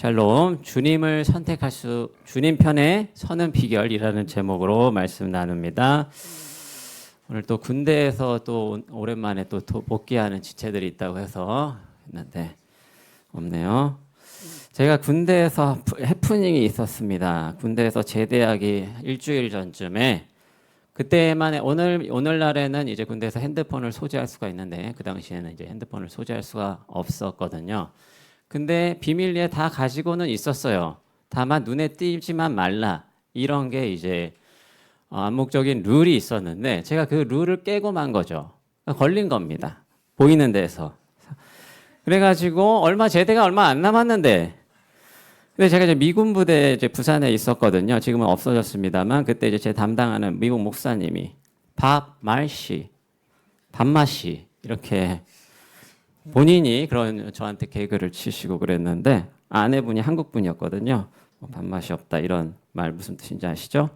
샬롬, 주님 편에 서는 비결이라는 제목으로 말씀 나눕니다. 오늘 또 군대에서 또 오랜만에 또 복귀하는 지체들이 있다고 해서 했는데 없네요. 제가 군대에서 해프닝이 있었습니다. 군대에서 제대하기 일주일 전쯤에 그때만 오늘날에는 이제 군대에서 핸드폰을 소지할 수가 있는데 그 당시에는 이제 핸드폰을 소지할 수가 없었거든요. 근데 비밀리에 다 가지고는 있었어요. 다만 눈에 띄지만 말라 이런 게 이제 암묵적인 룰이 있었는데 제가 그 룰을 깨고 만 거죠. 걸린 겁니다. 보이는 데서. 그래가지고 제대가 얼마 안 남았는데 근데 제가 이제 미군 부대 이제 부산에 있었거든요. 지금은 없어졌습니다만 그때 이제 제 담당하는 미국 목사님이 밥맛이 이렇게 본인이 그런 저한테 개그를 치시고 그랬는데 아내분이 한국분이었거든요. 밥맛이 없다 이런 말 무슨 뜻인지 아시죠?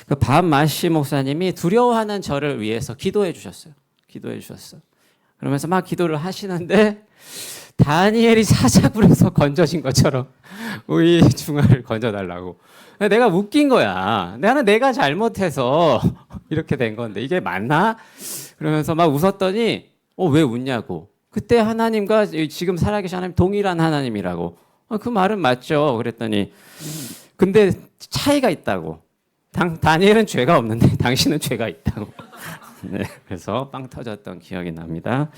그 밥맛이 목사님이 두려워하는 저를 위해서 기도해 주셨어요. 그러면서 막 기도를 하시는데 다니엘이 사자굴에서 건져진 것처럼 우리 중화를 건져달라고. 내가 웃긴 거야. 내가 잘못해서 이렇게 된 건데 이게 맞나? 그러면서 막 웃었더니 왜 웃냐고. 그때 하나님과 지금 살아계신 하나님 동일한 하나님이라고. 그 말은 맞죠. 그랬더니 근데 차이가 있다고. 다니엘은 죄가 없는데 당신은 죄가 있다고. 네, 그래서 빵 터졌던 기억이 납니다.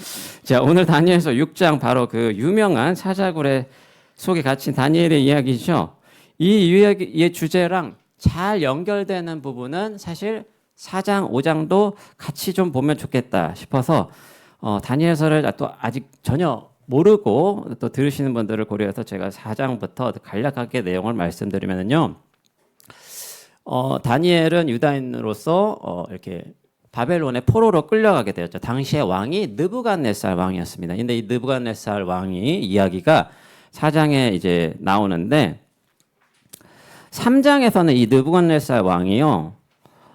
자, 오늘 다니엘서 6장 바로 그 유명한 사자굴의 속에 갇힌 다니엘의 이야기죠. 이 이야기의 주제랑 잘 연결되는 부분은 사실 4장, 5장도 같이 좀 보면 좋겠다 싶어서 다니엘서를 또 아직 전혀 모르고 또 들으시는 분들을 고려해서 제가 4장부터 간략하게 내용을 말씀드리면요. 다니엘은 유다인으로서 이렇게 바벨론의 포로로 끌려가게 되었죠. 당시의 왕이 느부갓네살 왕이었습니다. 근데 이 느부갓네살 왕이 이야기가 4장에 이제 나오는데 3장에서는 이 느부갓네살 왕이요.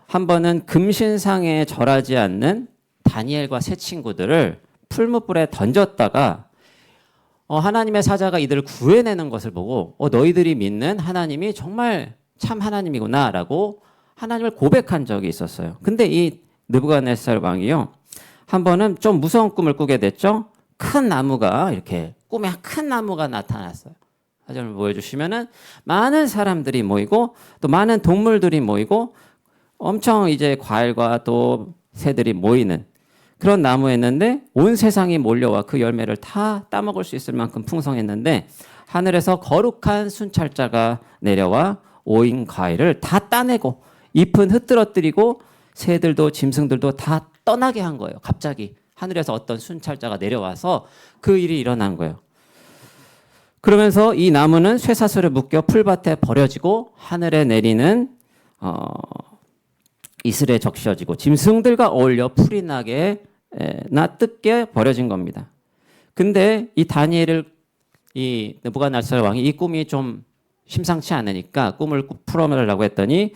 한 번은 금신상에 절하지 않는 다니엘과 세 친구들을 풀무불에 던졌다가 하나님의 사자가 이들을 구해내는 것을 보고 너희들이 믿는 하나님이 정말 참 하나님이구나라고 하나님을 고백한 적이 있었어요. 근데 이 느부갓네살 왕이요. 한 번은 좀 무서운 꿈을 꾸게 됐죠. 큰 나무가 이렇게 꿈에 큰 나무가 나타났어요. 사진을 보여주시면은 많은 사람들이 모이고 또 많은 동물들이 모이고 엄청 이제 과일과 또 새들이 모이는 그런 나무였는데 온 세상이 몰려와 그 열매를 다 따먹을 수 있을 만큼 풍성했는데 하늘에서 거룩한 순찰자가 내려와 오인 과일을 다 따내고 잎은 흩뜨러뜨리고 새들도 짐승들도 다 떠나게 한 거예요. 갑자기 하늘에서 어떤 순찰자가 내려와서 그 일이 일어난 거예요. 그러면서 이 나무는 쇠사슬에 묶여 풀밭에 버려지고 하늘에 내리는 이슬에 적셔지고 짐승들과 어울려 풀이 나게 뜯게 버려진 겁니다. 근데 이 다니엘을 이 느부갓네살 왕이 이 꿈이 좀 심상치 않으니까 꿈을 풀어달라고 했더니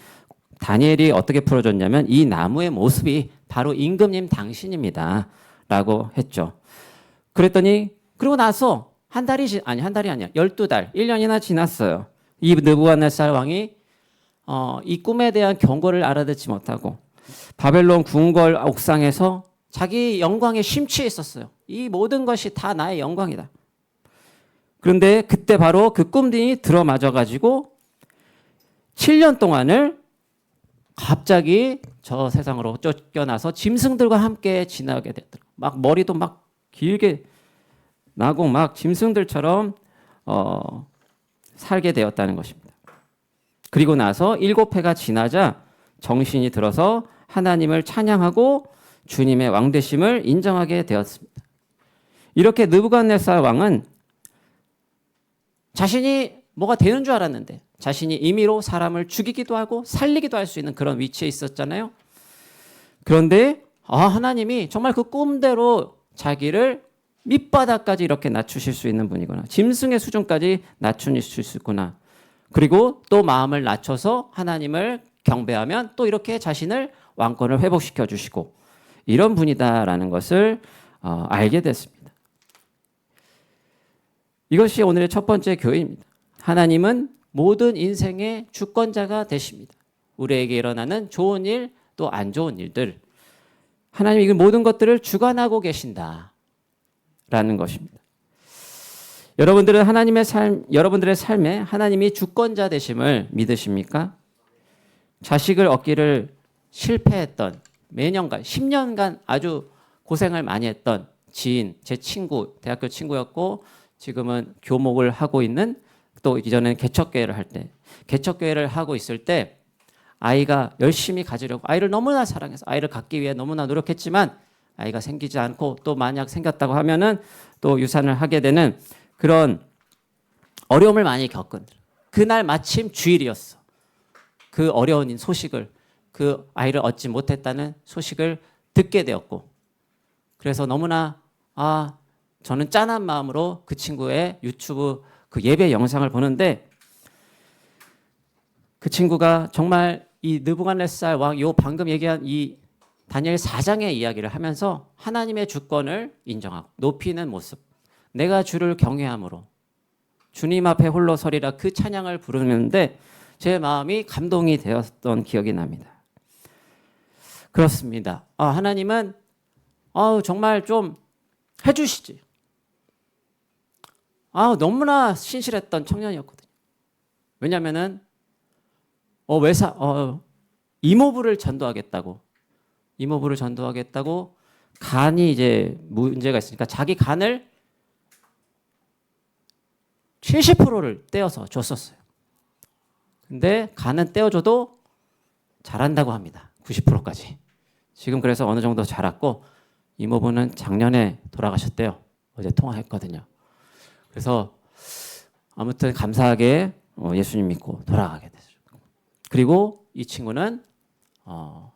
다니엘이 어떻게 풀어줬냐면 이 나무의 모습이 바로 임금님 당신입니다. 라고 했죠. 그랬더니 그러고 나서 한 달이 아니야. 12달, 1년이나 지났어요. 이 느부갓네살 왕이 이 꿈에 대한 경고를 알아듣지 못하고 바벨론 궁궐 옥상에서 자기 영광에 심취해 있었어요. 이 모든 것이 다 나의 영광이다. 그런데 그때 바로 그 꿈들이 들어맞아 가지고 7년 동안을 갑자기 저 세상으로 쫓겨나서 짐승들과 함께 지나게 됐더라고요. 막 머리도 막 길게 나고 막 짐승들처럼 살게 되었다는 것입니다. 그리고 나서 7해가 지나자 정신이 들어서 하나님을 찬양하고 주님의 왕되심을 인정하게 되었습니다. 이렇게 느부갓네살 왕은 자신이 뭐가 되는 줄 알았는데 자신이 임의로 사람을 죽이기도 하고 살리기도 할 수 있는 그런 위치에 있었잖아요. 그런데 하나님이 정말 그 꿈대로 자기를 밑바닥까지 이렇게 낮추실 수 있는 분이구나. 짐승의 수준까지 낮추실 수 있구나. 그리고 또 마음을 낮춰서 하나님을 경배하면 또 이렇게 자신을 왕권을 회복시켜 주시고 이런 분이다라는 것을 알게 됐습니다. 이것이 오늘의 첫 번째 교회입니다. 하나님은 모든 인생의 주권자가 되십니다. 우리에게 일어나는 좋은 일, 또 안 좋은 일들, 하나님이 이 모든 것들을 주관하고 계신다라는 것입니다. 여러분들은 여러분들의 삶에 하나님이 주권자 되심을 믿으십니까? 자식을 얻기를 실패했던, 매년간 10년간 아주 고생을 많이 했던 지인, 제 친구, 대학교 친구였고 지금은 교목을 하고 있는, 또 이전에는 개척교회를 할 때, 개척교회를 하고 있을 때 아이가 열심히 가지려고, 아이를 너무나 사랑해서 아이를 갖기 위해 너무나 노력했지만 아이가 생기지 않고, 또 만약 생겼다고 하면은 또 유산을 하게 되는 그런 어려움을 많이 겪은, 그날 마침 주일이었어. 그 어려운 소식을, 그 아이를 얻지 못했다는 소식을 듣게 되었고, 그래서 너무나 저는 짠한 마음으로 그 친구의 유튜브 그 예배 영상을 보는데, 그 친구가 정말 이 느부갓네살 왕, 요 방금 얘기한 이 다니엘 4장의 이야기를 하면서 하나님의 주권을 인정하고 높이는 모습, 내가 주를 경외함으로 주님 앞에 홀로 서리라, 그 찬양을 부르는데 제 마음이 감동이 되었던 기억이 납니다. 그렇습니다. 하나님은 정말 좀 해주시지. 너무나 신실했던 청년이었거든요. 왜냐하면은 이모부를 전도하겠다고, 간이 이제 문제가 있으니까 자기 간을 70%를 떼어서 줬었어요. 근데 간은 떼어줘도 자란다고 합니다. 90%까지. 지금 그래서 어느 정도 자랐고, 이모부는 작년에 돌아가셨대요. 어제 통화했거든요. 그래서 아무튼 감사하게 예수님 믿고 돌아가게 됐어요. 그리고 이 친구는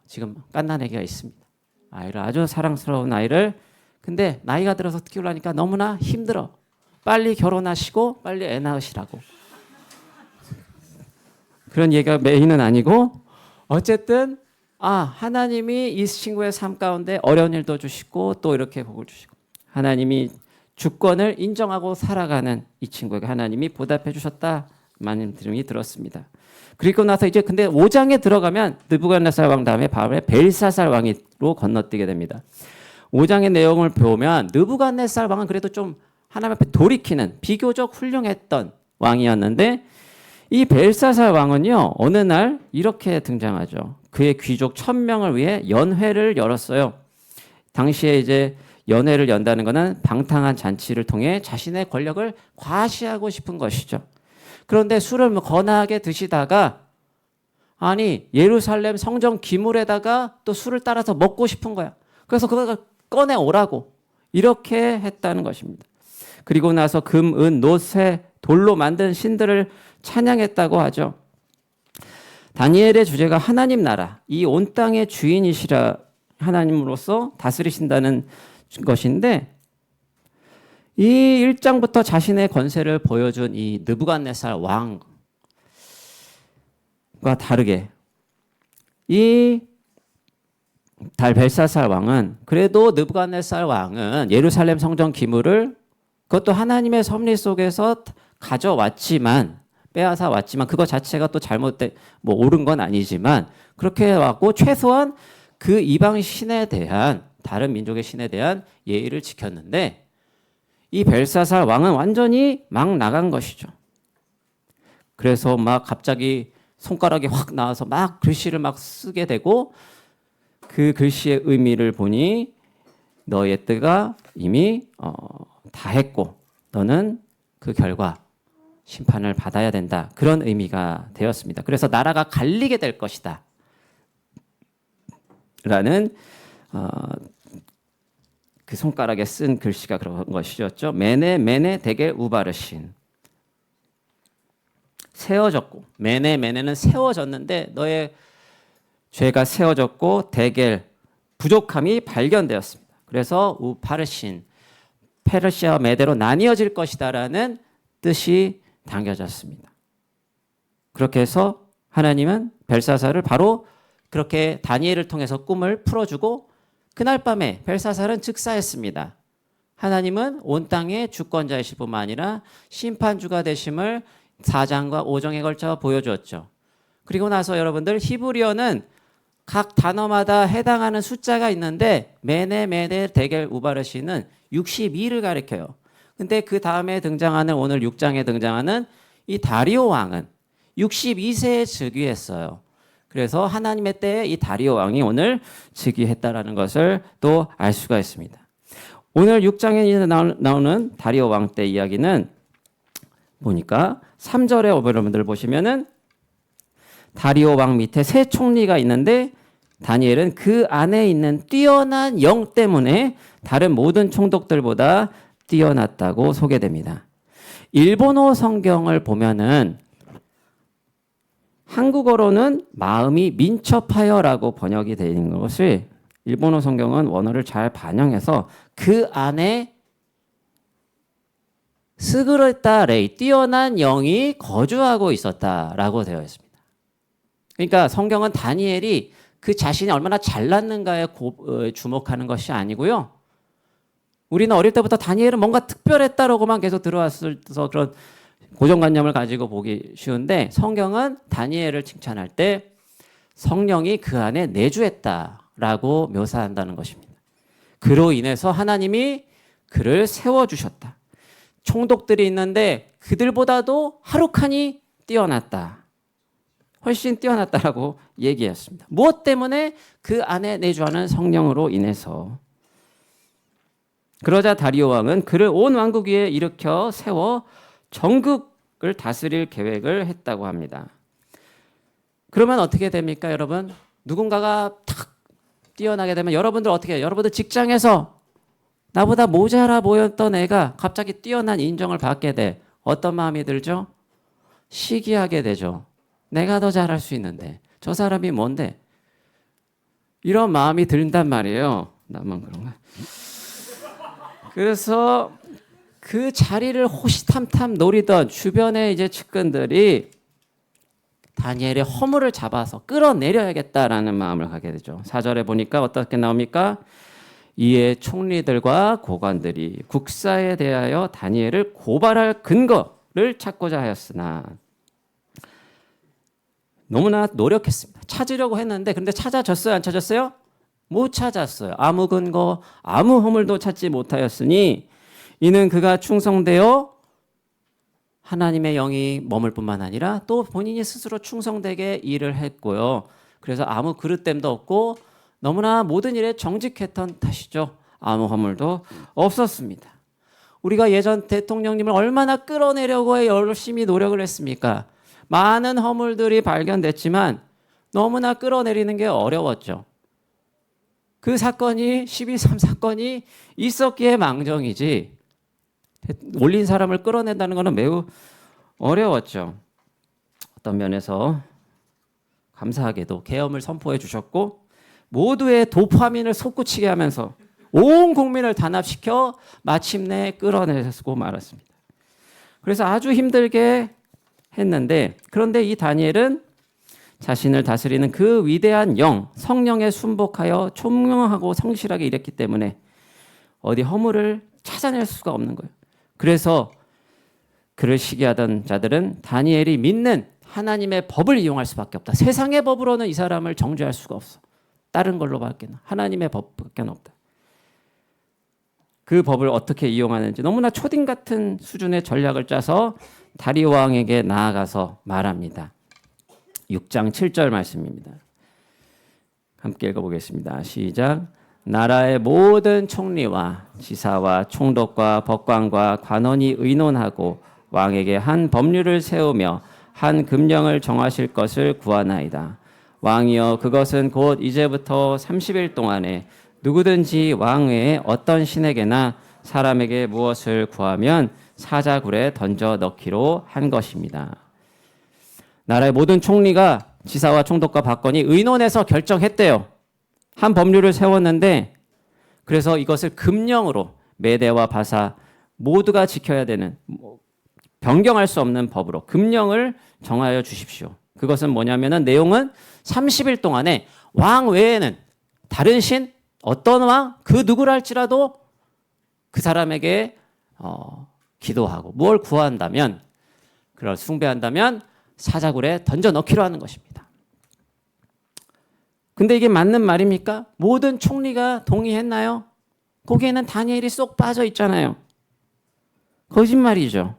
지금 갓난 아기가 있습니다. 아이를, 아주 사랑스러운 아이를, 근데 나이가 들어서 키우려니까 너무나 힘들어. 빨리 결혼하시고 빨리 애 낳으시라고. 그런 얘기가 메인은 아니고, 어쨌든 하나님이 이 친구의 삶 가운데 어려운 일도 주시고 또 이렇게 복을 주시고, 하나님이 주권을 인정하고 살아가는 이 친구에게 하나님이 보답해 주셨다 말씀이 들었습니다. 그리고 나서 이제 근데 5장에 들어가면 느부갓네살 왕 다음에 바로 벨사살 왕으로 건너뛰게 됩니다. 5장의 내용을 보면 느부갓네살 왕은 그래도 좀 하나님 앞에 돌이키는 비교적 훌륭했던 왕이었는데, 이 벨사살 왕은요 어느 날 이렇게 등장하죠. 그의 귀족 1000명을 위해 연회를 열었어요. 당시에 이제 연회를 연다는 것은 방탕한 잔치를 통해 자신의 권력을 과시하고 싶은 것이죠. 그런데 술을 거나하게 드시다가 예루살렘 성전 기물에다가 또 술을 따라서 먹고 싶은 거야. 그래서 그걸 꺼내 오라고 이렇게 했다는 것입니다. 그리고 나서 금, 은, 노, 쇠, 돌로 만든 신들을 찬양했다고 하죠. 다니엘의 주제가 하나님 나라, 이 온 땅의 주인이시라, 하나님으로서 다스리신다는 것인데, 이 1장부터 자신의 권세를 보여준 이 느부갓네살 왕과 다르게 이 벨사살 왕은, 그래도 느부갓네살 왕은 예루살렘 성전 기물을, 그것도 하나님의 섭리 속에서 가져왔지만, 빼앗아 왔지만, 그거 자체가 또 옳은 건 아니지만, 그렇게 왔고 최소한 그 이방 신에 대한, 다른 민족의 신에 대한 예의를 지켰는데, 이 벨사살 왕은 완전히 막 나간 것이죠. 그래서 막 갑자기 손가락이 확 나와서 막 글씨를 막 쓰게 되고, 그 글씨의 의미를 보니 너의 때가 이미 다 했고 너는 그 결과 심판을 받아야 된다, 그런 의미가 되었습니다. 그래서 나라가 갈리게 될 것이다 라는 그 손가락에 쓴 글씨가 그런 것이었죠. 메네 메네 데겔 우바르신, 세워졌고, 메네는 세워졌는데 너의 죄가 세워졌고 데겔, 부족함이 발견되었습니다. 그래서 우파르신, 페르시아와 메대로 나뉘어질 것이다라는 뜻이 담겨졌습니다. 그렇게 해서 하나님은 벨사살을 바로 그렇게 다니엘을 통해서 꿈을 풀어주고, 그날 밤에 벨사살은 즉사했습니다. 하나님은 온 땅의 주권자이실 뿐만 아니라 심판주가 되심을 4장과 5장에 걸쳐 보여주었죠. 그리고 나서 여러분들 히브리어는 각 단어마다 해당하는 숫자가 있는데 메네 데겔 우바르시는 62를 가리켜요. 근데 그 다음에 등장하는 오늘 6장에 등장하는 이 다리오 왕은 62세에 즉위했어요. 그래서 하나님의 때에 이 다리오 왕이 오늘 즉위했다라는 것을 또 알 수가 있습니다. 오늘 6장에 나오는 다리오 왕 때 이야기는 보니까 3절에 여러분들 보시면은 다리오 왕 밑에 세 총리가 있는데 다니엘은 그 안에 있는 뛰어난 영 때문에 다른 모든 총독들보다 뛰어났다고 소개됩니다. 일본어 성경을 보면은 한국어로는 마음이 민첩하여라고 번역이 되어 있는 것이 일본어 성경은 원어를 잘 반영해서 그 안에 스그르타 레이 뛰어난 영이 거주하고 있었다라고 되어 있습니다. 그러니까 성경은 다니엘이 그 자신이 얼마나 잘났는가에 주목하는 것이 아니고요. 우리는 어릴 때부터 다니엘은 뭔가 특별했다라고만 계속 들어왔어서 그런 고정관념을 가지고 보기 쉬운데 성경은 다니엘을 칭찬할 때 성령이 그 안에 내주했다라고 묘사한다는 것입니다. 그로 인해서 하나님이 그를 세워주셨다. 총독들이 있는데 그들보다도 하루칸이 뛰어났다. 훨씬 뛰어났다라고 얘기했습니다. 무엇 때문에? 그 안에 내주하는 성령으로 인해서. 그러자 다리오 왕은 그를 온 왕국 위에 일으켜 세워 전국을 다스릴 계획을 했다고 합니다. 그러면 어떻게 됩니까, 여러분? 누군가가 탁 뛰어나게 되면 여러분들 어떻게 해요? 여러분들 직장에서 나보다 모자라 보였던 애가 갑자기 뛰어난 인정을 받게 돼. 어떤 마음이 들죠? 시기하게 되죠. 내가 더 잘할 수 있는데 저 사람이 뭔데? 이런 마음이 든단 말이에요. 나만 그런가? 그래서 그 자리를 호시탐탐 노리던 주변의 이제 측근들이 다니엘의 허물을 잡아서 끌어내려야겠다라는 마음을 갖게 되죠. 4절에 보니까 어떻게 나옵니까? 이에 총리들과 고관들이 국사에 대하여 다니엘을 고발할 근거를 찾고자 하였으나 너무나 노력했습니다. 찾으려고 했는데 그런데 찾아졌어요? 안 찾았어요? 못 찾았어요. 아무 근거, 아무 허물도 찾지 못하였으니 이는 그가 충성되어 하나님의 영이 머물 뿐만 아니라 또 본인이 스스로 충성되게 일을 했고요. 그래서 아무 그릇됨도 없고 너무나 모든 일에 정직했던 탓이죠. 아무 허물도 없었습니다. 우리가 예전 대통령님을 얼마나 끌어내려고 열심히 노력을 했습니까? 많은 허물들이 발견됐지만 너무나 끌어내리는 게 어려웠죠. 그 사건이 12.3 사건이 있었기에 망정이지 올린 사람을 끌어낸다는 것은 매우 어려웠죠. 어떤 면에서 감사하게도 계엄을 선포해 주셨고 모두의 도파민을 솟구치게 하면서 온 국민을 단합시켜 마침내 끌어내고 말았습니다. 그래서 아주 힘들게 했는데 그런데 이 다니엘은 자신을 다스리는 그 위대한 영, 성령에 순복하여 총명하고 성실하게 일했기 때문에 어디 허물을 찾아낼 수가 없는 거예요. 그래서 그를 시기하던 자들은 다니엘이 믿는 하나님의 법을 이용할 수밖에 없다. 세상의 법으로는 이 사람을 정죄할 수가 없어. 다른 걸로밖에 하나님의 법밖에 없다. 그 법을 어떻게 이용하는지 너무나 초딩 같은 수준의 전략을 짜서 다리오 왕에게 나아가서 말합니다. 6장 7절 말씀입니다. 함께 읽어보겠습니다. 시작. 나라의 모든 총리와 지사와 총독과 법관과 관원이 의논하고 왕에게 한 법률을 세우며 한 금령을 정하실 것을 구하나이다. 왕이여 그것은 곧 이제부터 30일 동안에 누구든지 왕 외에 어떤 신에게나 사람에게 무엇을 구하면 사자굴에 던져 넣기로 한 것입니다. 나라의 모든 총리가 지사와 총독과 박건이 의논해서 결정했대요. 한 법률을 세웠는데 그래서 이것을 금령으로 메대와 바사 모두가 지켜야 되는 변경할 수 없는 법으로 금령을 정하여 주십시오. 그것은 뭐냐면은 내용은 30일 동안에 왕 외에는 다른 신 어떤 왕 그 누구라 할지라도 그 사람에게 기도하고 뭘 구한다면 그걸 숭배한다면 사자굴에 던져 넣기로 하는 것입니다. 근데 이게 맞는 말입니까? 모든 총리가 동의했나요? 거기에는 다니엘이 쏙 빠져 있잖아요. 거짓말이죠.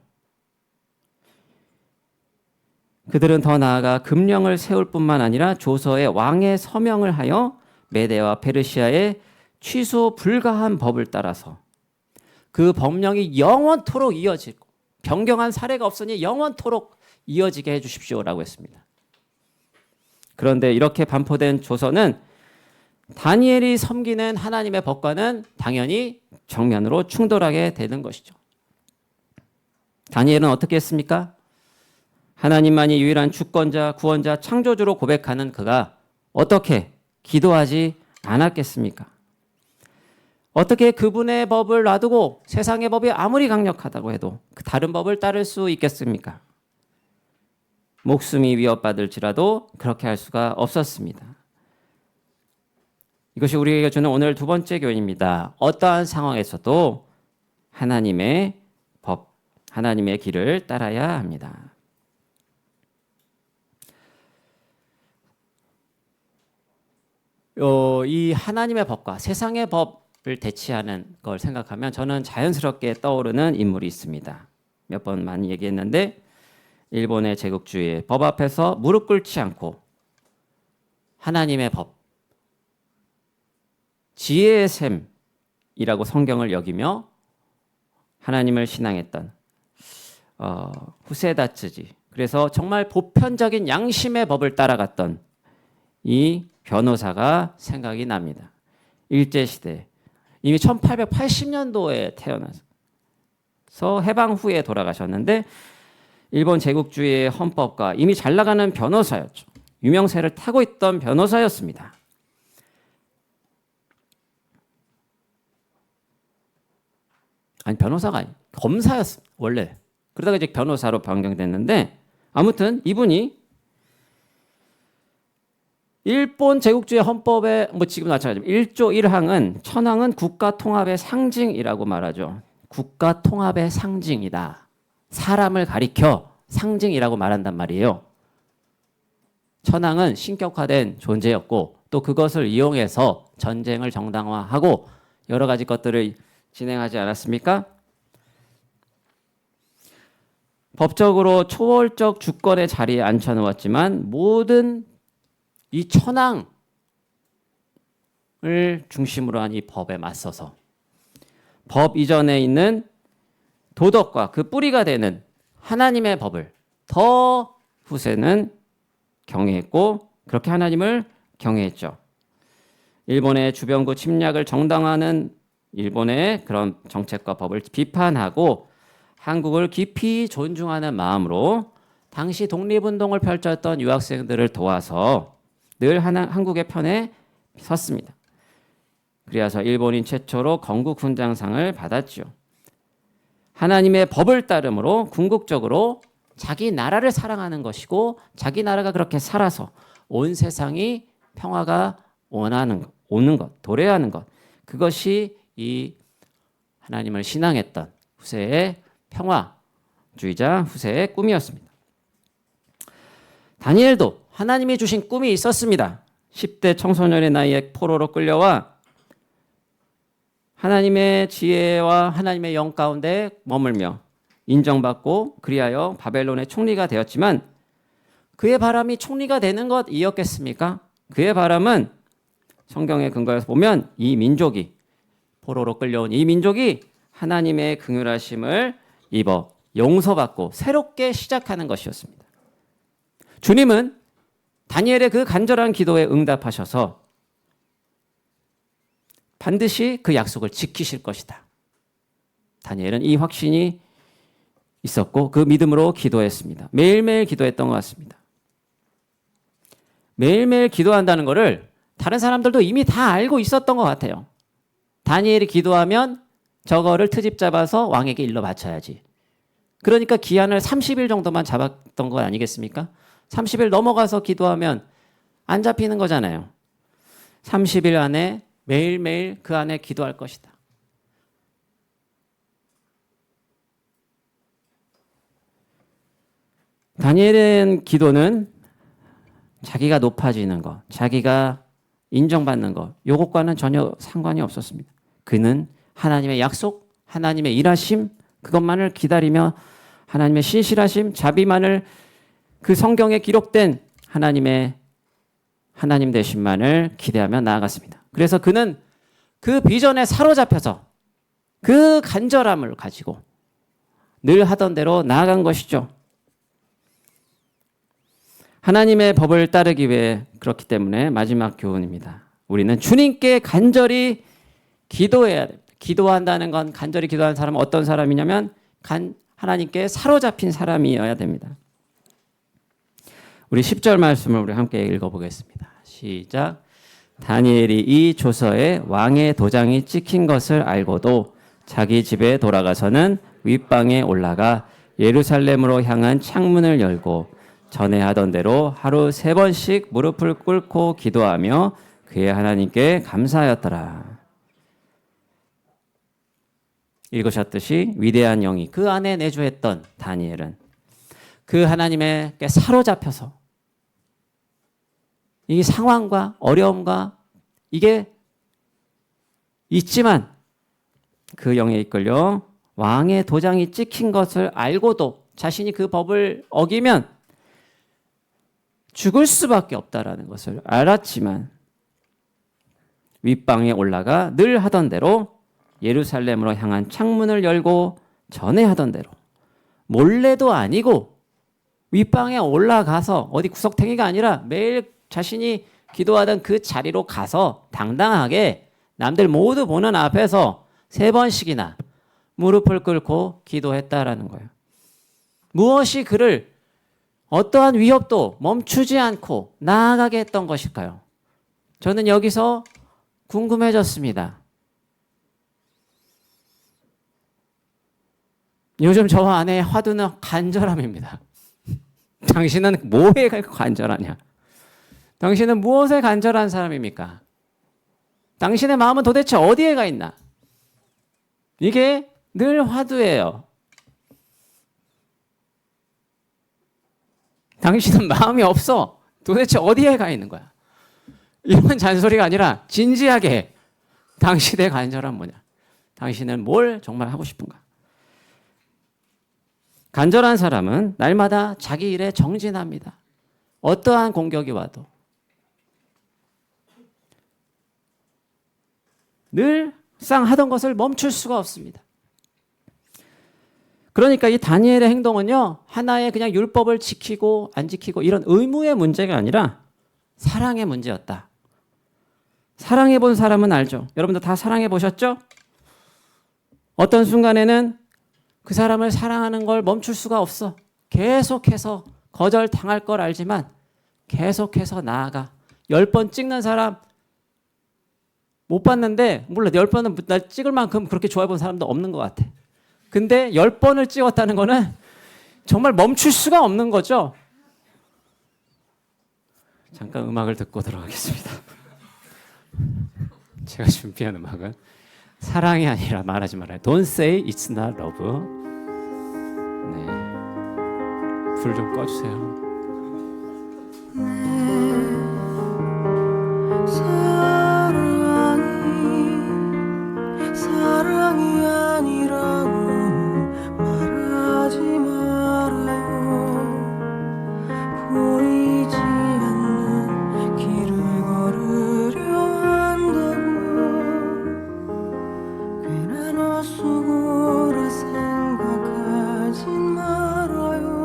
그들은 더 나아가 금령을 세울 뿐만 아니라 조서에 왕의 서명을 하여 메대와 페르시아의 취소 불가한 법을 따라서 그 법령이 영원토록 이어지고 변경한 사례가 없으니 영원토록 이어지게 해주십시오라고 했습니다. 그런데 이렇게 반포된 조서는 다니엘이 섬기는 하나님의 법과는 당연히 정면으로 충돌하게 되는 것이죠. 다니엘은 어떻게 했습니까? 하나님만이 유일한 주권자, 구원자, 창조주로 고백하는 그가 어떻게 기도하지 않았겠습니까? 어떻게 그분의 법을 놔두고 세상의 법이 아무리 강력하다고 해도 다른 법을 따를 수 있겠습니까? 목숨이 위협받을지라도 그렇게 할 수가 없었습니다. 이것이 우리에게 주는 오늘 두 번째 교훈입니다. 어떠한 상황에서도 하나님의 법, 하나님의 길을 따라야 합니다. 이 하나님의 법과 세상의 법을 대치하는 걸 생각하면 저는 자연스럽게 떠오르는 인물이 있습니다. 몇 번 많이 얘기했는데 일본의 제국주의 법 앞에서 무릎 꿇지 않고 하나님의 법, 지혜의 샘이라고 성경을 여기며 하나님을 신앙했던 후세다츠지, 그래서 정말 보편적인 양심의 법을 따라갔던 이 변호사가 생각이 납니다. 일제시대 이미 1880년도에 태어나서 해방 후에 돌아가셨는데 일본 제국주의의 헌법과 이미 잘 나가는 변호사였죠. 유명세를 타고 있던 변호사였습니다. 아니 변호사가 아니 검사였습니다. 원래. 그러다가 이제 변호사로 변경됐는데 아무튼 이분이 일본 제국주의 헌법의 지금 마찬가지입니다. 1조 1항은 천황은 국가 통합의 상징이라고 말하죠. 국가 통합의 상징이다. 사람을 가리켜 상징이라고 말한단 말이에요. 천황은 신격화된 존재였고 또 그것을 이용해서 전쟁을 정당화하고 여러 가지 것들을 진행하지 않았습니까? 법적으로 초월적 주권의 자리에 앉혀놓았지만 모든 이 천황을 중심으로 한 이 법에 맞서서 법 이전에 있는 도덕과 그 뿌리가 되는 하나님의 법을 더 후세는 경외했고 그렇게 하나님을 경외했죠. 일본의 주변국 침략을 정당화하는 일본의 그런 정책과 법을 비판하고 한국을 깊이 존중하는 마음으로 당시 독립운동을 펼쳤던 유학생들을 도와서 늘 한국의 편에 섰습니다. 그래서 일본인 최초로 건국훈장상을 받았죠. 하나님의 법을 따름으로 궁극적으로 자기 나라를 사랑하는 것이고 자기 나라가 그렇게 살아서 온 세상이 평화가 오는 것, 도래하는 것, 그것이 이 하나님을 신앙했던 후세의 평화주의자 후세의 꿈이었습니다. 다니엘도 하나님이 주신 꿈이 있었습니다. 10대 청소년의 나이에 포로로 끌려와 하나님의 지혜와 하나님의 영 가운데 머물며 인정받고 그리하여 바벨론의 총리가 되었지만 그의 바람이 총리가 되는 것이었겠습니까? 그의 바람은 성경의 근거에서 보면 이 민족이 포로로 끌려온 이 민족이 하나님의 긍휼하심을 입어 용서받고 새롭게 시작하는 것이었습니다. 주님은 다니엘의 그 간절한 기도에 응답하셔서 반드시 그 약속을 지키실 것이다. 다니엘은 이 확신이 있었고 그 믿음으로 기도했습니다. 매일매일 기도했던 것 같습니다. 매일매일 기도한다는 것을 다른 사람들도 이미 다 알고 있었던 것 같아요. 다니엘이 기도하면 저거를 트집 잡아서 왕에게 일러 바쳐야지. 그러니까 기한을 30일 정도만 잡았던 것 아니겠습니까? 30일 넘어가서 기도하면 안 잡히는 거잖아요. 30일 안에 매일매일 그 안에 기도할 것이다. 다니엘의 기도는 자기가 높아지는 것, 자기가 인정받는 것, 요것과는 전혀 상관이 없었습니다. 그는 하나님의 약속, 하나님의 일하심, 그것만을 기다리며 하나님의 신실하심, 자비만을, 그 성경에 기록된 하나님 되심만을 기대하며 나아갔습니다. 그래서 그는 그 비전에 사로잡혀서 그 간절함을 가지고 늘 하던 대로 나아간 것이죠. 하나님의 법을 따르기 위해 그렇기 때문에 마지막 교훈입니다. 우리는 주님께 간절히 기도해야 됩니다. 기도한다는 건, 간절히 기도하는 사람은 어떤 사람이냐면 하나님께 사로잡힌 사람이어야 됩니다. 우리 10절 말씀을 우리 함께 읽어보겠습니다. 시작. 다니엘이 이 조서에 왕의 도장이 찍힌 것을 알고도 자기 집에 돌아가서는 윗방에 올라가 예루살렘으로 향한 창문을 열고 전에 하던 대로 하루 3번씩 무릎을 꿇고 기도하며 그의 하나님께 감사하였더라. 읽으셨듯이 위대한 영이 그 안에 내주했던 다니엘은 그 하나님께 사로잡혀서 이 상황과 어려움과 이게 있지만 그 영에 이끌려 왕의 도장이 찍힌 것을 알고도 자신이 그 법을 어기면 죽을 수밖에 없다라는 것을 알았지만 윗방에 올라가 늘 하던 대로 예루살렘으로 향한 창문을 열고 전에 하던 대로 몰래도 아니고 윗방에 올라가서 어디 구석탱이가 아니라 매일 자신이 기도하던 그 자리로 가서 당당하게 남들 모두 보는 앞에서 3번씩이나 무릎을 꿇고 기도했다라는 거예요. 무엇이 그를 어떠한 위협도 멈추지 않고 나아가게 했던 것일까요? 저는 여기서 궁금해졌습니다. 요즘 저와 아내의 화두는 간절함입니다. 당신은 뭐에 간절하냐? 당신은 무엇에 간절한 사람입니까? 당신의 마음은 도대체 어디에 가 있나? 이게 늘 화두예요. 당신은 마음이 없어. 도대체 어디에 가 있는 거야? 이런 잔소리가 아니라 진지하게 당신의 간절함은 뭐냐? 당신은 뭘 정말 하고 싶은가? 간절한 사람은 날마다 자기 일에 정진합니다. 어떠한 공격이 와도 늘상 하던 것을 멈출 수가 없습니다. 그러니까 이 다니엘의 행동은요, 하나의 그냥 율법을 지키고 안 지키고 이런 의무의 문제가 아니라 사랑의 문제였다. 사랑해 본 사람은 알죠. 여러분들 다 사랑해 보셨죠? 어떤 순간에는 그 사람을 사랑하는 걸 멈출 수가 없어. 계속해서 거절당할 걸 알지만 계속해서 나아가. 10번 찍는 사람 못 봤는데, 몰라, 10번은 날 찍을 만큼 그렇게 좋아해 본 사람도 없는 것 같아. 근데 10번을 찍었다는 거는 정말 멈출 수가 없는 거죠. 잠깐 음악을 듣고 들어가겠습니다. 제가 준비한 음악은 사랑이 아니라 말하지 말아요. Don't say it's not love. 네, 불 좀 꺼주세요. 사랑이 아니라고 말하지 말아요. 보이지 않는 길을 걸으려 한다고 괜한 헛수고라 생각하진 말아요.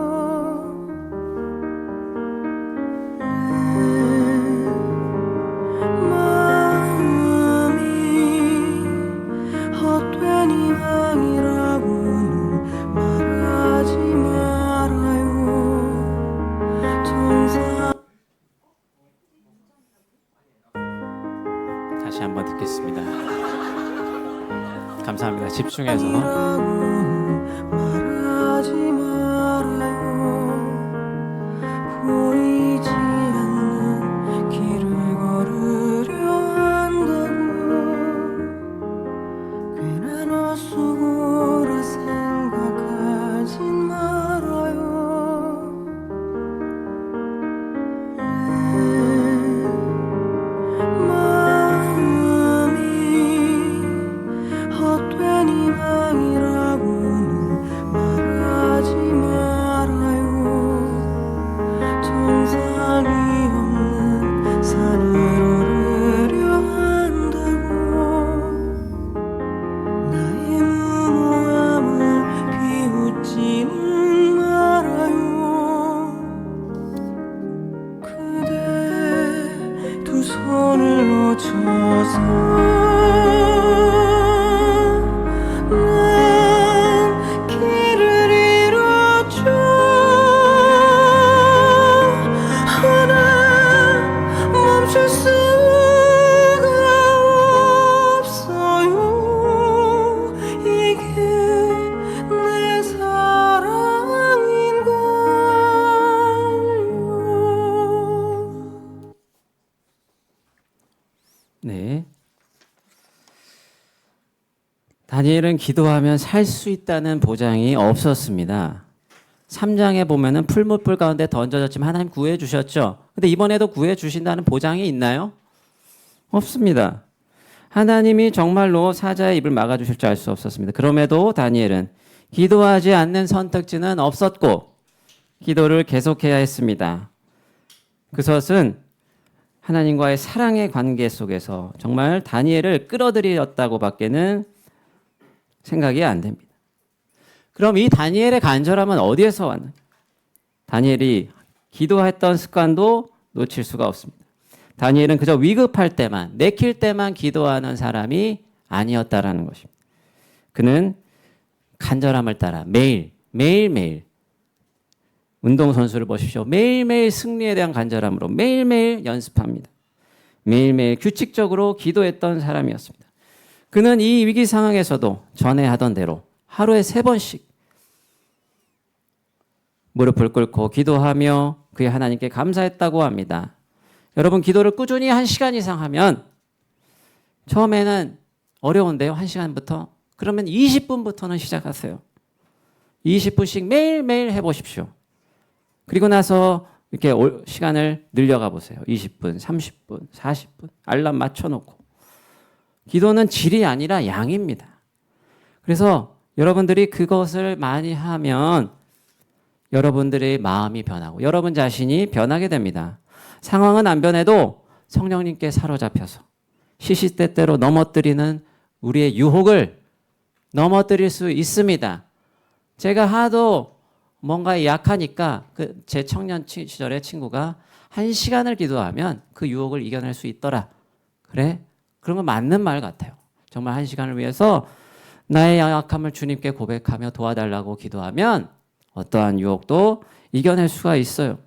다시 한번 듣겠습니다. 감사합니다. 집중해서. 말하지 말아요. 보이지 않는 길을 걸으려 한다고 괜한 헛수고라 생각하진 말아요. 비춰줘서 난 길을 잃었죠. 하나 멈출 수가 없어요. 이게 내 사랑인걸요. 네. 다니엘은 기도하면 살 수 있다는 보장이 없었습니다. 3장에 보면은 풀무불 가운데 던져졌지만 하나님 구해 주셨죠. 근데 이번에도 구해 주신다는 보장이 있나요? 없습니다. 하나님이 정말로 사자의 입을 막아 주실 줄 알 수 없었습니다. 그럼에도 다니엘은 기도하지 않는 선택지는 없었고 기도를 계속해야 했습니다. 그것은 하나님과의 사랑의 관계 속에서 정말 다니엘을 끌어들였다고 밖에는 생각이 안 됩니다. 그럼 이 다니엘의 간절함은 어디에서 왔느냐? 다니엘이 기도했던 습관도 놓칠 수가 없습니다. 다니엘은 그저 위급할 때만, 내킬 때만 기도하는 사람이 아니었다라는 것입니다. 그는 간절함을 따라 매일매일 운동선수를 보십시오. 매일매일 승리에 대한 간절함으로 매일매일 연습합니다. 매일매일 규칙적으로 기도했던 사람이었습니다. 그는 이 위기 상황에서도 전에 하던 대로 하루에 3번씩 무릎을 꿇고 기도하며 그의 하나님께 감사했다고 합니다. 여러분 기도를 꾸준히 1시간 이상 하면 처음에는 어려운데요. 1시간부터 그러면 20분부터는 시작하세요. 20분씩 매일매일 해보십시오. 그리고 나서 이렇게 시간을 늘려가 보세요. 20분, 30분, 40분 알람 맞춰놓고. 기도는 질이 아니라 양입니다. 그래서 여러분들이 그것을 많이 하면 여러분들의 마음이 변하고 여러분 자신이 변하게 됩니다. 상황은 안 변해도 성령님께 사로잡혀서 시시때때로 넘어뜨리는 우리의 유혹을 넘어뜨릴 수 있습니다. 제가 하도 뭔가 약하니까 제 청년 시절의 친구가 1시간을 기도하면 그 유혹을 이겨낼 수 있더라. 그래? 그런 건 맞는 말 같아요. 정말 1시간을 위해서 나의 약함을 주님께 고백하며 도와달라고 기도하면 어떠한 유혹도 이겨낼 수가 있어요.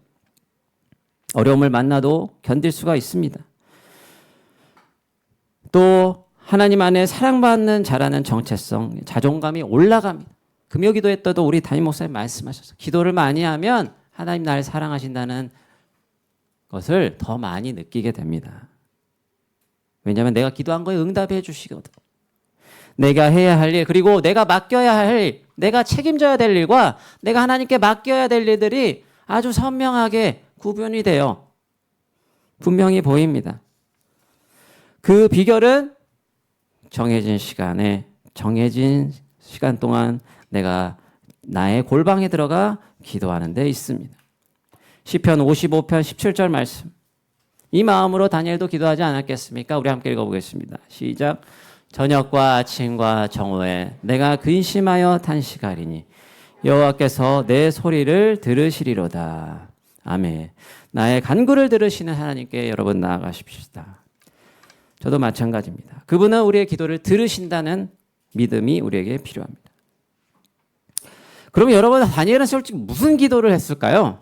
어려움을 만나도 견딜 수가 있습니다. 또 하나님 안에 사랑받는 자라는 정체성, 자존감이 올라갑니다. 금요 기도회 때도 우리 담임 목사님 말씀하셨어요. 기도를 많이 하면 하나님 나를 사랑하신다는 것을 더 많이 느끼게 됩니다. 왜냐하면 내가 기도한 거에 응답해 주시거든. 내가 해야 할 일, 그리고 내가 맡겨야 할 일, 내가 책임져야 될 일과 내가 하나님께 맡겨야 될 일들이 아주 선명하게 구분이 돼요. 분명히 보입니다. 그 비결은 정해진 시간 동안 내가 나의 골방에 들어가 기도하는 데 있습니다. 시편 55편 17절 말씀. 이 마음으로 다니엘도 기도하지 않았겠습니까? 우리 함께 읽어보겠습니다. 시작. 저녁과 아침과 정오에 내가 근심하여 탄식하리니 여호와께서 내 소리를 들으시리로다. 아멘. 나의 간구를 들으시는 하나님께 여러분 나아가십시다. 저도 마찬가지입니다. 그분은 우리의 기도를 들으신다는 믿음이 우리에게 필요합니다. 그러면 여러분 다니엘은 솔직히 무슨 기도를 했을까요?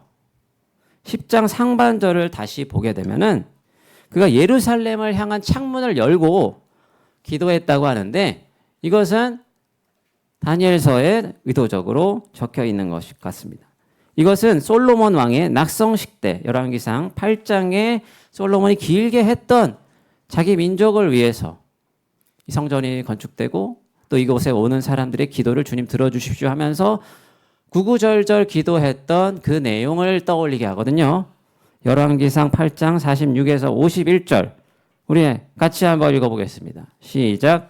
10장 상반절을 다시 보게 되면은 그가 예루살렘을 향한 창문을 열고 기도했다고 하는데 이것은 다니엘서에 의도적으로 적혀 있는 것 같습니다. 이것은 솔로몬 왕의 낙성식 때 열왕기상 8장에 솔로몬이 길게 했던 자기 민족을 위해서 이 성전이 건축되고 또 이곳에 오는 사람들의 기도를 주님 들어주십시오 하면서 구구절절 기도했던 그 내용을 떠올리게 하거든요. 열왕기상 8장 46에서 51절 우리 같이 한번 읽어보겠습니다. 시작.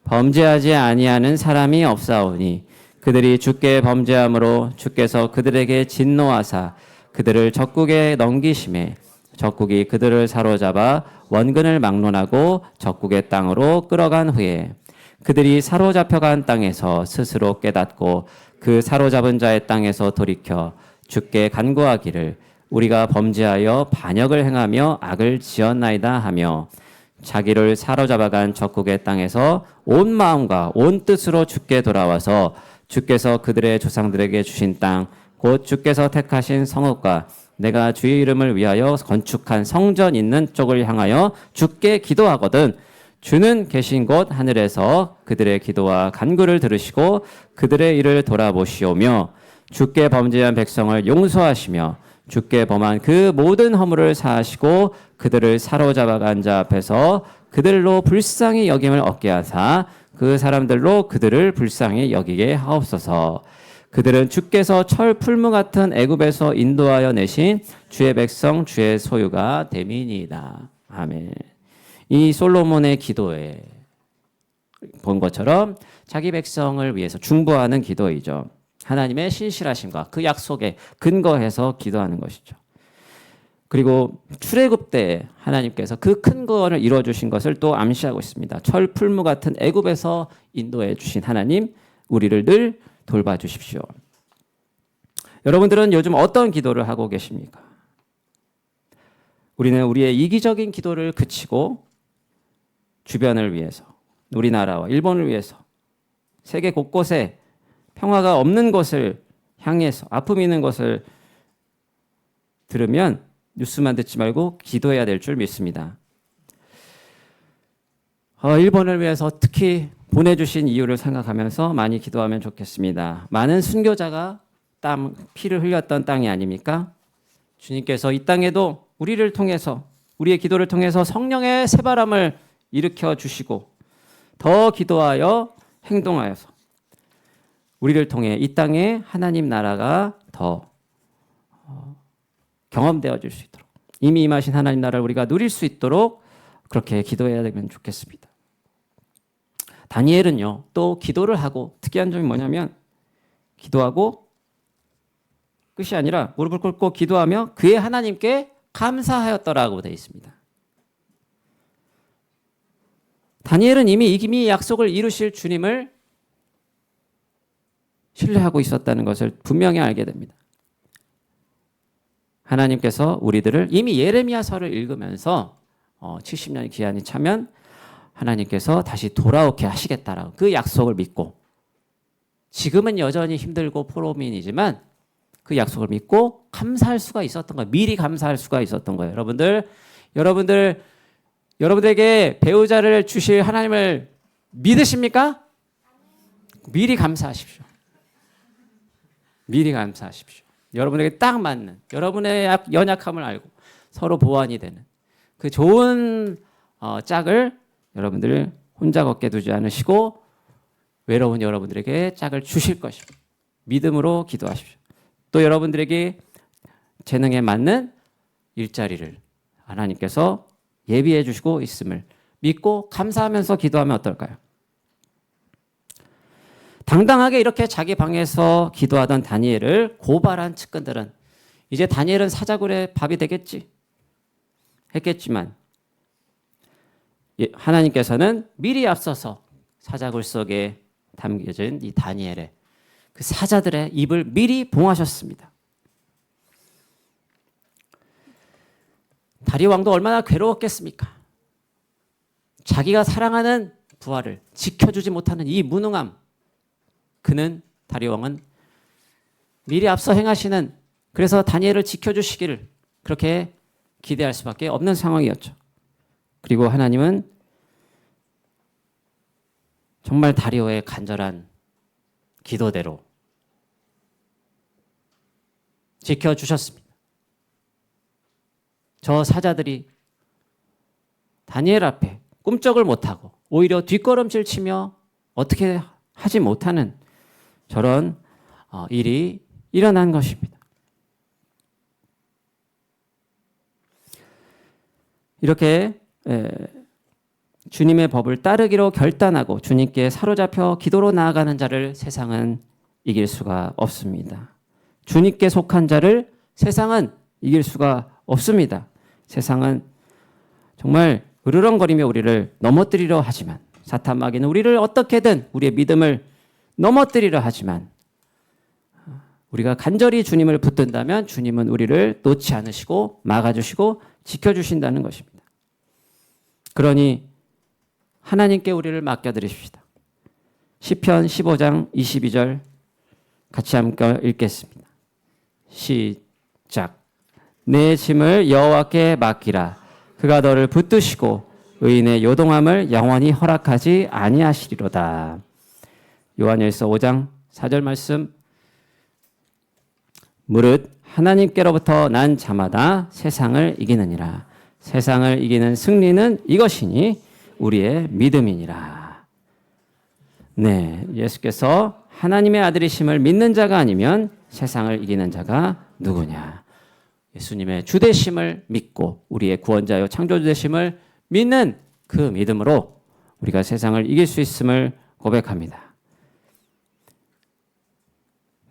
범죄하지 아니하는 사람이 없사오니 그들이 주께 범죄함으로 주께서 그들에게 진노하사 그들을 적국에 넘기심에 적국이 그들을 사로잡아 원근을 막론하고 적국의 땅으로 끌어간 후에 그들이 사로잡혀간 땅에서 스스로 깨닫고 그 사로잡은 자의 땅에서 돌이켜 주께 간구하기를 우리가 범죄하여 반역을 행하며 악을 지었나이다 하며 자기를 사로잡아간 적국의 땅에서 온 마음과 온 뜻으로 주께 돌아와서 주께서 그들의 조상들에게 주신 땅, 곧 주께서 택하신 성읍과 내가 주의 이름을 위하여 건축한 성전 있는 쪽을 향하여 주께 기도하거든 주는 계신 곳 하늘에서 그들의 기도와 간구를 들으시고 그들의 일을 돌아보시오며 주께 범죄한 백성을 용서하시며 주께 범한 그 모든 허물을 사하시고 그들을 사로잡아간 자 앞에서 그들로 불쌍히 여김을 얻게 하사 그 사람들로 그들을 불쌍히 여기게 하옵소서. 그들은 주께서 철 풀무 같은 애굽에서 인도하여 내신 주의 백성 주의 소유가 됨이니이다. 아멘. 이 솔로몬의 기도에 본 것처럼 자기 백성을 위해서 중보하는 기도이죠. 하나님의 신실하심과 그 약속에 근거해서 기도하는 것이죠. 그리고 출애굽 때 하나님께서 그 큰 구원을 이루어 주신 것을 또 암시하고 있습니다. 철 풀무 같은 애굽에서 인도해 주신 하나님, 우리를 늘 돌봐 주십시오. 여러분들은 요즘 어떤 기도를 하고 계십니까? 우리는 우리의 이기적인 기도를 그치고 주변을 위해서, 우리나라와 일본을 위해서, 세계 곳곳에 평화가 없는 곳을 향해서 아픔이 있는 것을 들으면 뉴스만 듣지 말고 기도해야 될 줄 믿습니다. 일본을 위해서 특히 보내주신 이유를 생각하면서 많이 기도하면 좋겠습니다. 많은 순교자가 피를 흘렸던 땅이 아닙니까? 주님께서 이 땅에도 우리를 통해서 우리의 기도를 통해서 성령의 새바람을 일으켜 주시고 더 기도하여 행동하여서 우리를 통해 이 땅에 하나님 나라가 더 경험되어질 수 있도록 이미 임하신 하나님 나라를 우리가 누릴 수 있도록 그렇게 기도해야 되면 좋겠습니다. 다니엘은요 또 기도를 하고 특이한 점이 뭐냐면 기도하고 끝이 아니라 무릎을 꿇고 기도하며 그의 하나님께 감사하였더라고 되어 있습니다. 다니엘은 이미 약속을 이루실 주님을 신뢰하고 있었다는 것을 분명히 알게 됩니다. 하나님께서 우리들을 이미 예레미야서를 읽으면서 70년의 기한이 차면 하나님께서 다시 돌아오게 하시겠다라고 그 약속을 믿고 지금은 여전히 힘들고 포로민이지만 그 약속을 믿고 감사할 수가 있었던 거예요. 미리 감사할 수가 있었던 거예요. 여러분들에게 배우자를 주실 하나님을 믿으십니까? 미리 감사하십시오. 미리 감사하십시오. 여러분에게 딱 맞는 여러분의 연약함을 알고 서로 보완이 되는 그 좋은 짝을 여러분들 혼자 걷게 두지 않으시고 외로운 여러분들에게 짝을 주실 것입니다. 믿음으로 기도하십시오. 또 여러분들에게 재능에 맞는 일자리를 하나님께서 예비해 주시고 있음을 믿고 감사하면서 기도하면 어떨까요? 당당하게 이렇게 자기 방에서 기도하던 다니엘을 고발한 측근들은 이제 다니엘은 사자굴의 밥이 되겠지 했겠지만 하나님께서는 미리 앞서서 사자굴 속에 담겨진 이 다니엘의 그 사자들의 입을 미리 봉하셨습니다. 다리 왕도 얼마나 괴로웠겠습니까? 자기가 사랑하는 부하를 지켜주지 못하는 이 무능함. 그는 다리 왕은 미리 앞서 행하시는 그래서 다니엘을 지켜주시기를 그렇게 기대할 수밖에 없는 상황이었죠. 그리고 하나님은 정말 다리오의 간절한 기도대로 지켜주셨습니다. 저 사자들이 다니엘 앞에 꿈쩍을 못하고 오히려 뒷걸음질 치며 어떻게 하지 못하는 저런 일이 일어난 것입니다. 이렇게 주님의 법을 따르기로 결단하고 주님께 사로잡혀 기도로 나아가는 자를 세상은 이길 수가 없습니다. 주님께 속한 자를 세상은 이길 수가 없습니다. 세상은 정말 으르렁거리며 우리를 넘어뜨리려 하지만 사탄 마귀는 우리를 어떻게든 우리의 믿음을 넘어뜨리려 하지만 우리가 간절히 주님을 붙든다면 주님은 우리를 놓지 않으시고 막아주시고 지켜주신다는 것입니다. 그러니 하나님께 우리를 맡겨드립시다. 시편 15장 22절 같이 함께 읽겠습니다. 시작. 내 짐을 여호와께 맡기라. 그가 너를 붙드시고 의인의 요동함을 영원히 허락하지 아니하시리로다. 요한일서 5장 4절 말씀. 무릇 하나님께로부터 난 자마다 세상을 이기느니라. 세상을 이기는 승리는 이것이니 우리의 믿음이니라. 네, 예수께서 하나님의 아들이심을 믿는 자가 아니면 세상을 이기는 자가 누구냐? 예수님의 주되심을 믿고 우리의 구원자요 창조주 되심을 믿는 그 믿음으로 우리가 세상을 이길 수 있음을 고백합니다.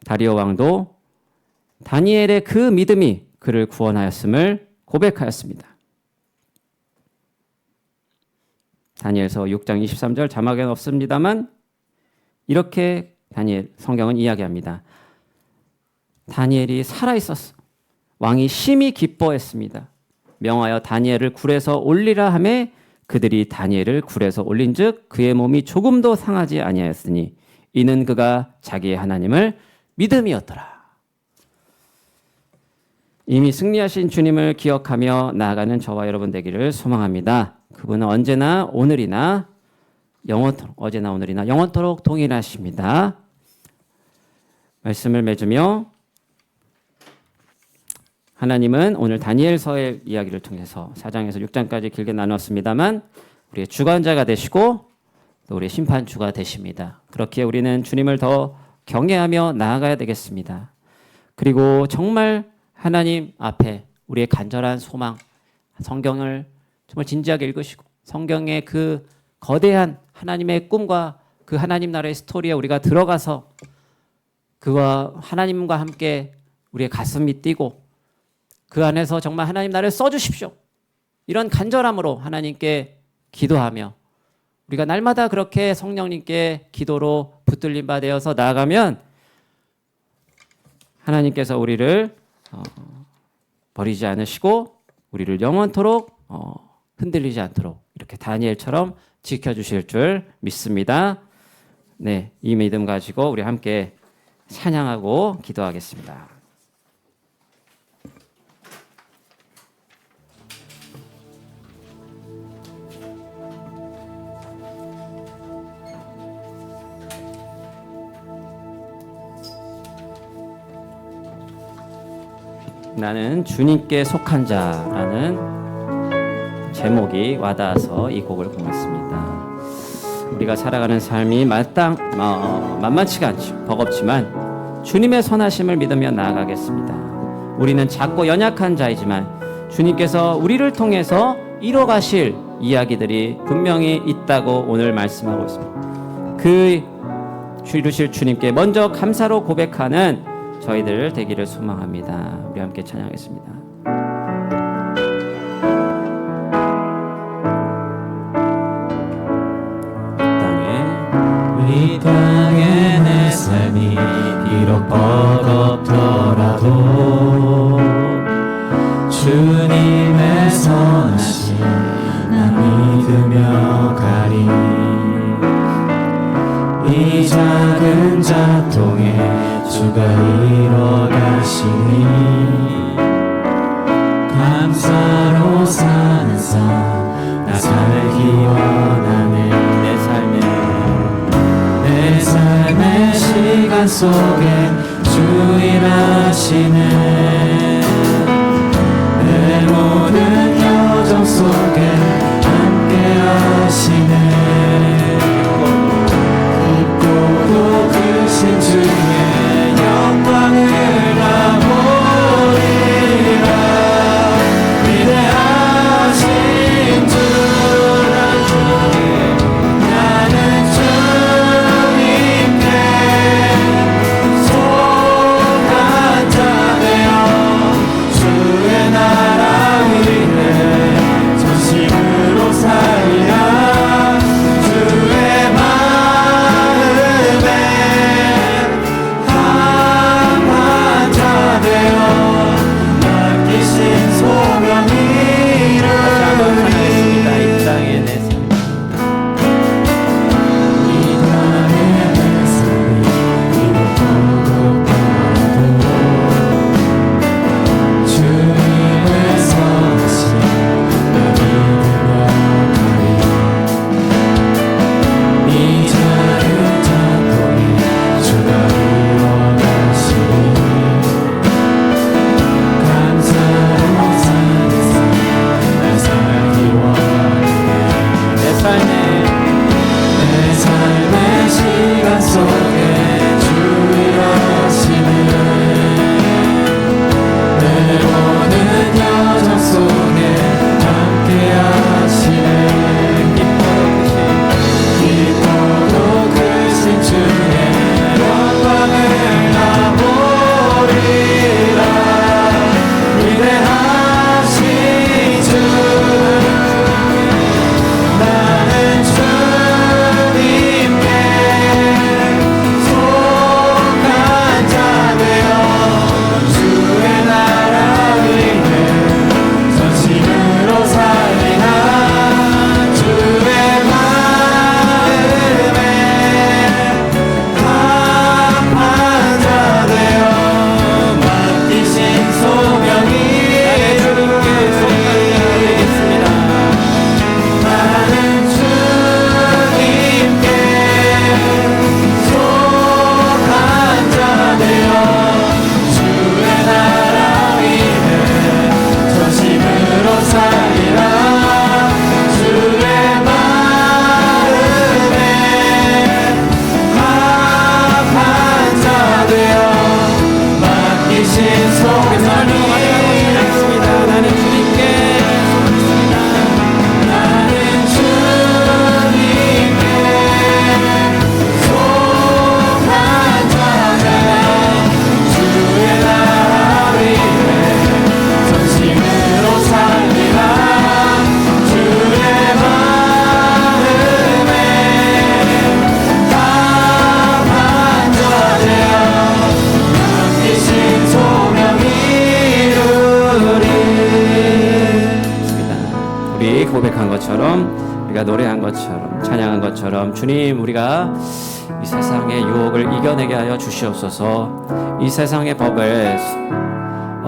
다리오 왕도 다니엘의 그 믿음이 그를 구원하였음을 고백하였습니다. 다니엘서 6장 23절 자막에는 없습니다만 이렇게 다니엘 성경은 이야기합니다. 다니엘이 살아있었어. 왕이 심히 기뻐했습니다. 명하여 다니엘을 굴에서 올리라 하매 그들이 다니엘을 굴에서 올린즉 그의 몸이 조금도 상하지 아니하였으니 이는 그가 자기의 하나님을 믿음이었더라. 이미 승리하신 주님을 기억하며 나아가는 저와 여러분 되기를 소망합니다. 그분은 언제나 오늘이나 영원토록, 어제나 오늘이나 영원토록 동일하십니다. 말씀을 맺으며 하나님은 오늘 다니엘서의 이야기를 통해서 4장에서 6장까지 길게 나눴습니다만 우리의 주관자가 되시고 또 우리의 심판주가 되십니다. 그렇게 우리는 주님을 더 경외하며 나아가야 되겠습니다. 그리고 정말 하나님 앞에 우리의 간절한 소망, 성경을 정말 진지하게 읽으시고 성경의 그 거대한 하나님의 꿈과 그 하나님 나라의 스토리에 우리가 들어가서 그와 하나님과 함께 우리의 가슴이 뛰고 그 안에서 정말 하나님 나라를 써주십시오. 이런 간절함으로 하나님께 기도하며 우리가 날마다 그렇게 성령님께 기도로 붙들림 바 되어서 나아가면 하나님께서 우리를 버리지 않으시고 우리를 영원토록 흔들리지 않도록 이렇게 다니엘처럼 지켜주실 줄 믿습니다. 네, 이 믿음 가지고 우리 함께 찬양하고 기도하겠습니다. 나는 주님께 속한 자라는 제목이 와닿아서 이 곡을 공했습니다. 우리가 살아가는 삶이 만만치가 않죠. 버겁지만 주님의 선하심을 믿으며 나아가겠습니다. 우리는 작고 연약한 자이지만 주님께서 우리를 통해서 이뤄가실 이야기들이 분명히 있다고 오늘 말씀하고 있습니다. 그 이루실 주님께 먼저 감사로 고백하는 저희들 되기를 소망합니다. 우리 함께 찬양하겠습니다. 이 땅에 내 삶이 비록 버겁더라도 주님의 선하심 나 믿으며 가리. 이 작은 자통에 주가 이뤄가시니 감사로 사는 삶 나 살기 원하네. 내 삶의 시간 속에 주 일하시네. 내 모든 여정 속에 함께 하시네. 깊고도 크신 주의 영광을 나보리라. 위대하신 주 나는 주님께 속한 자 되어 우리 고백한 것처럼, 우리가 노래한 것처럼, 찬양한 것처럼 주님, 우리가 이 세상의 유혹을 이겨내게 하여 주시옵소서. 이 세상의 법을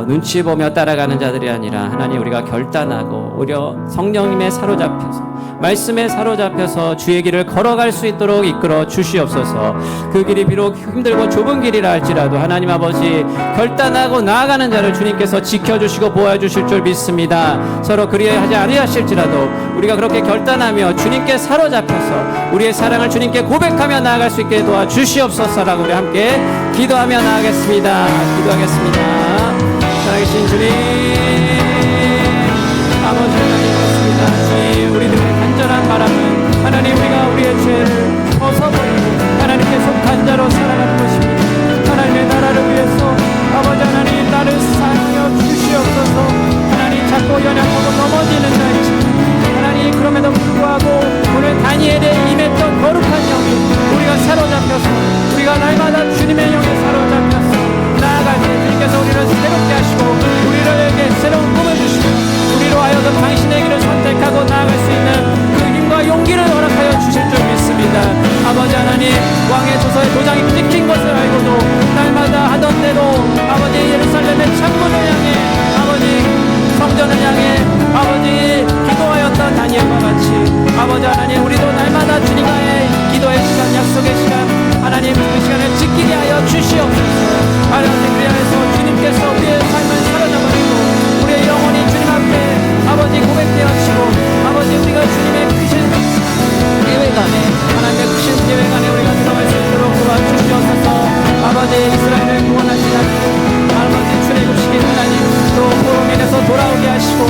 눈치 보며 따라가는 자들이 아니라 하나님, 우리가 결단하고 오히려 성령님에 사로잡혀서, 말씀에 사로잡혀서 주의 길을 걸어갈 수 있도록 이끌어 주시옵소서. 그 길이 비록 힘들고 좁은 길이라 할지라도 하나님 아버지, 결단하고 나아가는 자를 주님께서 지켜주시고 보호해주실 줄 믿습니다. 서로 그리하지 아니하실지라도 우리가 그렇게 결단하며 주님께 사로잡혀서 우리의 사랑을 주님께 고백하며 나아갈 수 있게 도와주시옵소서라고 우리 함께 기도하며 나아가겠습니다. 기도하겠습니다. 살아계신 주님, 아버지 하나님, 그렇습니다. 주님, 우리들의 간절한 바람은 하나님, 우리가 우리의 죄를 벗어버리고 하나님께 속한 자로 살아가는 것입니다. 하나님의 나라를 위해서 아버지 하나님, 나를 사하여 주시옵소서. 하나님, 자꾸 연약하고 넘어지는 자이지만 하나님, 그럼에도 불구하고 오늘 다니엘에 임했던 거룩한 영이 우리가 사로잡혀서, 우리가 날마다 주님의 영에 사로잡혀서 나아갈 때 주님께서 우리를 새롭게 하시고 우리에게 새로운 꿈을 주시고 우리로 하여금 당신의 길을 선택하고 나아갈 수 있는 그 힘과 용기를 허락하여 주실 줄 믿습니다. 아버지 하나님, 왕의 조서에 도장이 찍힌 것을 알고도 날마다 하던 대로 아버지 예루살렘의 창문을 향해, 아버지 성전을 향해 아버지 기도하였던 다니엘과 같이 아버지 하나님, 우리도 날마다 주님과의 기도의 시간, 약속의 시간, 하나님 그 시간을 지키게 하여 주시옵소서. 하나님, 그리하여서 주님께서 우리의 삶을 사로잡으시고 우리의 영혼이 주님 앞에 아버지 고백되어지고 아버지, 우리가 주님의 크신 예외간에, 하나님의 크신 예외간에 우리가 들어갈 수 있도록 도와주시옵소서. 아버지, 이스라엘을 구원하신 하나님, 아버지 출애굽시킨 하나님, 또 포로 인해서 돌아오게 하시고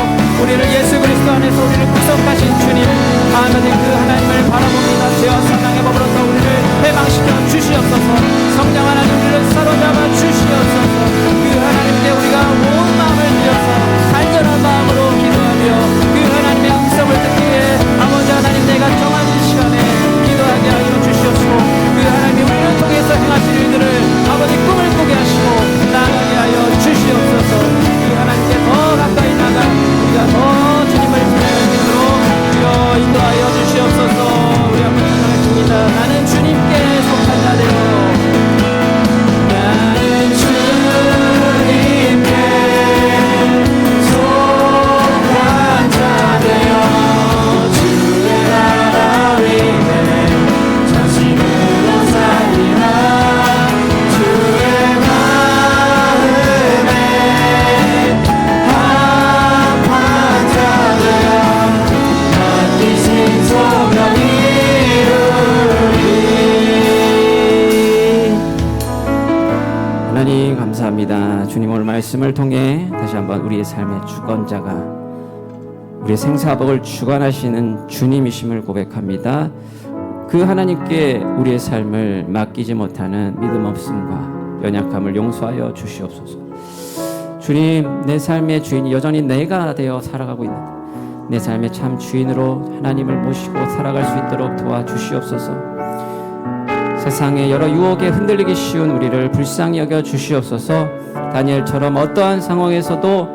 우리를 예수 그리스도 안에서 우리를 구속하신 주님, 아버지 그 하나님을 바라봅니다. 죄와 사망의 법으로서 우리를 해방시켜 주시옵소서. 성령 하나님, 우리를 사로잡아 주시옵소서. 그 하나님께 우리가 온 마음을 들여서 간절한 마음으로 기도하며 그 하나님의 음성을 듣기에 아버지 하나님, 내가 정한 시간에 기도하게 하여 주시옵시고 그 하나님이 우리를 통해서 행하실 일들을 아버지 꿈을 꾸게 하시고 나아가게 하여 주시옵소서. 그 하나님께 더 가까이 나가 우리가 더 주님을 기도로 인도하여 주시옵소서. 우리 한번 찬양하겠습니다. 나는 주님께 속한 자 되어, 나는 주님께 속한 자 되어 주의 나라 위에 전심으로 살리라. 주의 마음에 합한 자 되어 뜻인 소명 이루리. 하나님 감사합니다. 주님, 오늘 말씀을 통해 다시 한번 우리의 삶의 주권자가, 우리의 생사복을 주관하시는 주님이심을 고백합니다. 그 하나님께 우리의 삶을 맡기지 못하는 믿음 없음과 연약함을 용서하여 주시옵소서. 주님, 내 삶의 주인이 여전히 내가 되어 살아가고 있는데 내 삶의 참 주인으로 하나님을 모시고 살아갈 수 있도록 도와주시옵소서. 세상의 여러 유혹에 흔들리기 쉬운 우리를 불쌍히 여겨 주시옵소서. 다니엘처럼 어떠한 상황에서도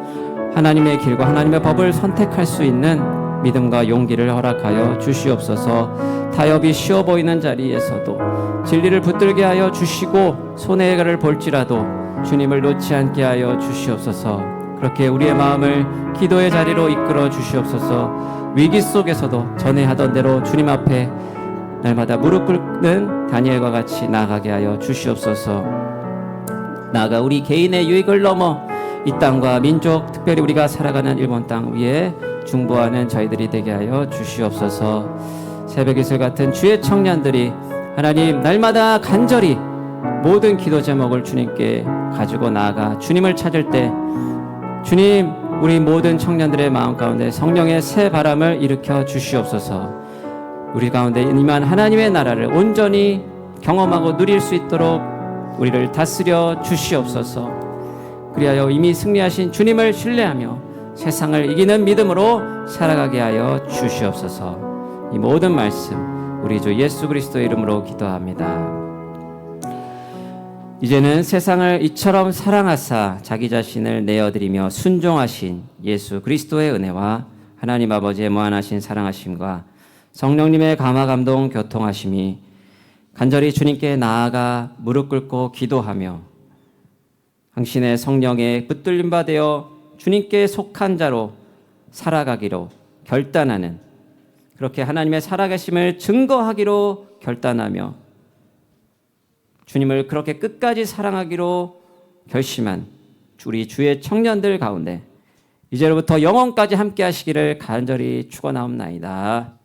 하나님의 길과 하나님의 법을 선택할 수 있는 믿음과 용기를 허락하여 주시옵소서. 타협이 쉬워 보이는 자리에서도 진리를 붙들게 하여 주시고 손해를 볼지라도 주님을 놓지 않게 하여 주시옵소서. 그렇게 우리의 마음을 기도의 자리로 이끌어 주시옵소서. 위기 속에서도 전에 하던 대로 주님 앞에 날마다 무릎 꿇는 다니엘과 같이 나아가게 하여 주시옵소서. 나아가 우리 개인의 유익을 넘어 이 땅과 민족, 특별히 우리가 살아가는 일본 땅 위에 중보하는 저희들이 되게 하여 주시옵소서. 새벽 이슬 같은 주의 청년들이 하나님 날마다 간절히 모든 기도 제목을 주님께 가지고 나아가 주님을 찾을 때 주님, 우리 모든 청년들의 마음 가운데 성령의 새 바람을 일으켜 주시옵소서. 우리 가운데 임한 하나님의 나라를 온전히 경험하고 누릴 수 있도록 우리를 다스려 주시옵소서. 그리하여 이미 승리하신 주님을 신뢰하며 세상을 이기는 믿음으로 살아가게 하여 주시옵소서. 이 모든 말씀 우리 주 예수 그리스도의 이름으로 기도합니다. 이제는 세상을 이처럼 사랑하사 자기 자신을 내어드리며 순종하신 예수 그리스도의 은혜와 하나님 아버지의 무한하신 사랑하심과 성령님의 감화 감동 교통하심이 간절히 주님께 나아가 무릎 꿇고 기도하며 당신의 성령에 붙들림 받아 주님께 속한 자로 살아가기로 결단하는, 그렇게 하나님의 살아계심을 증거하기로 결단하며 주님을 그렇게 끝까지 사랑하기로 결심한 우리 주의 청년들 가운데 이제로부터 영원까지 함께 하시기를 간절히 축원하옵나이다.